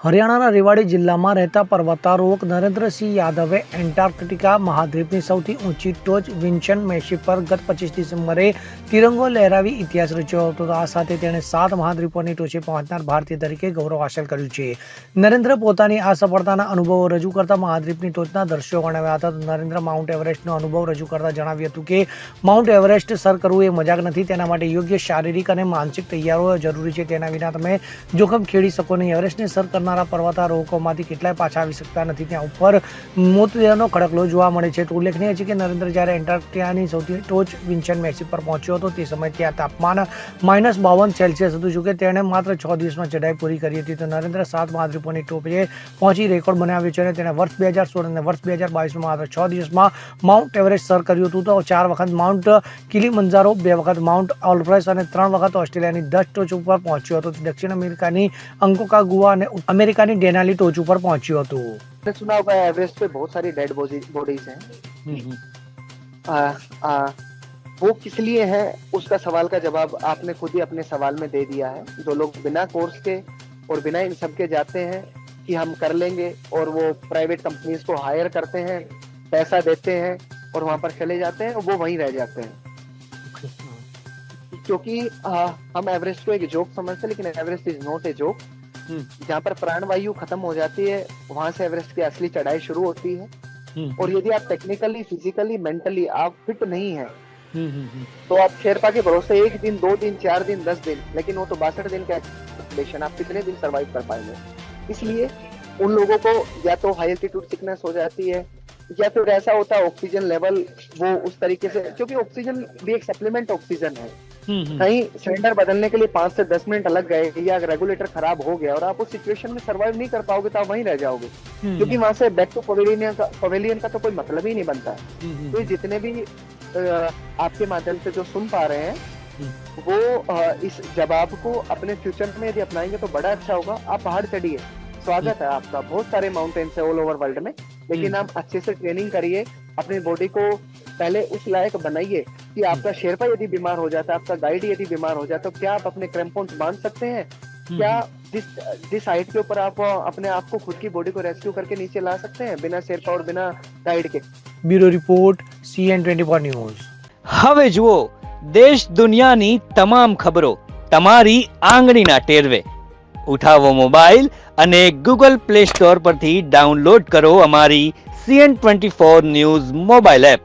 હરિયાણાના રેવાડી જિલ્લામાં રહેતા પર્વતારોહક નરેન્દ્રસિંહ યાદવે એન્ટાર્કટિકા મહાદ્વીપની સૌથી ઊંચી ટોચ વિન્સન મેશી પર ગત 25 ડિસેમ્બરે તિરંગો લહેરાવી ઇતિહાસ રચ્યો હતો. આ સાથે તેણે 7 મહાદ્વીપોની ટોચે પહોંચનાર ભારતીય તરીકે ગૌરવ હાંસલ કર્યું છે. નરેન્દ્ર પોતાની આ સફળતાના અનુભવો રજૂ કરતા મહાદ્વીપની ટોચના દ્રશ્યો ગણાવ્યા હતા. નરેન્દ્ર માઉન્ટ એવરેસ્ટનો અનુભવ રજૂ કરતા જણાવ્યું હતું કે માઉન્ટ એવરેસ્ટ સર કરવું એ મજાક નથી. તેના માટે યોગ્ય શારીરિક અને માનસિક તૈયારીઓ જરૂરી છે. તેના વિના તમે જોખમ ખેડી શકો નહીં. એવરેસ્ટને સર કરનારા પર્વતારોહકોમાંથી કેટલાય પાછા આવી શકતા નથી. ત્યાં ઉપર મૃતદેહનો ખડકલો જોવા મળે છે. તો ઉલ્લેખનીય છે કે નરેન્દ્ર જ્યારે એન્ટાર્કટિકાની સૌથી ટોચ વિન્સન મેશી પર પહોંચ્યો હતો તે સમયે ત્યાં તાપમાન -52°C હતું. જોકે તેણે માત્ર 6 દિવસમાં ચઢાઈ પૂરી કરી હતી. તો નરેન્દ્ર 7 મહાદ્વીપોની ટોચે પહોંચી રેકોર્ડ બનાવ્યો છે અને તેણે વર્ષ 2016 અને વર્ષ 2022માં માત્ર 6 દિવસમાં માઉન્ટ એવરેસ્ટ સર કર્યું હતું. તો 4 વખત માઉન્ટ કિલીમંજારો, 2 વખત માઉન્ટ ઓલ્બ્રસ અને 3 વખત ઓસ્ટ્રેલિયાની 10 ટોચ ઉપર પહોંચ્યો હતો. દક્ષિણ અમેરિકાની અંકોકાગુઆ અને અमेरिका ની डेनाली टोच पर पहुंच्यो હતો. आपने सुना होगा एवरेस्ट पे बहुत सारी डेड बॉडीज हैं. वो किस लिए है उसका सवाल का जवाब आपने खुद ही अपने सवाल में दे दिया है. जो लोग बिना कोर्स के और बिना इन सब के जाते हैं कि हम कर लेंगे और वो प्राइवेट कंपनीज को हायर करते हैं, पैसा देते हैं और वहां पर चले जाते हैं, वो वहीं रह जाते हैं. क्योंकि हम एवरेस्ट को एक जोक समझते हैं, लेकिन Everest is not a joke. जहाँ पर प्राणवायु खत्म हो जाती है वहां से एवरेस्ट की असली चढ़ाई शुरू होती है. और यदि आप टेक्निकली, फिजिकली, मेंटली आप फिट नहीं है तो आप शेरपा के भरोसे 1 दिन, 2 दिन, 4 दिन, 10 दिन, लेकिन वो तो 62 दिन का एक्सपेक्टेशन, आप कितने दिन सरवाइव कर पाएंगे. इसलिए उन लोगों को या तो हाई एल्टीट्यूड सिकनेस हो जाती है या फिर ऐसा होता है ऑक्सीजन लेवल वो उस तरीके से, क्योंकि ऑक्सीजन भी एक सप्लीमेंट ऑक्सीजन है. कहीं सिलेंडर बदलने के लिए 5 से 10 मिनट लग गए या रेगुलेटर खराब हो गया और आप उस सिचुएशन में सरवाइव नहीं कर पाओगे तो आप वहीं रह जाओगे. क्योंकि वहां से बैक टू पवेलियन का तो कोई मतलब ही नहीं बनता है. तो जितने भी आपके माध्यम से जो सुन पा रहे हैं वो इस जवाब को अपने फ्यूचर में यदि अपनाएंगे तो बड़ा अच्छा होगा. आप पहाड़ चढ़िए, स्वागत है आपका. बहुत सारे माउंटेन्स है ऑल ओवर वर्ल्ड में, लेकिन आप अच्छे से ट्रेनिंग करिए, अपनी बॉडी को पहले उस लायक बनाइए कि आपका शेरपा यदि बीमार हो जाता है, आपका गाइड यदि बीमार हो जाता है, तो क्या आप अपने क्रैम्पोन्स बांध सकते हैं? क्या जिस हाइट के ऊपर आप अपने आप को, खुद की बॉडी को रेस्क्यू करके नीचे ला सकते हैं बिना शेरपा और बिना गाइड के? Bureau report CN24 news. હવે જુઓ દેશ દુનિયાની તમામ ખબરો તમારી આંગળીના ટેરવે. ઉઠાવો મોબાઈલ અને ગૂગલ પ્લે સ્ટોર પરથી ડાઉનલોડ કરો અમારી CN24 ન્યૂઝ મોબાઈલ એપ.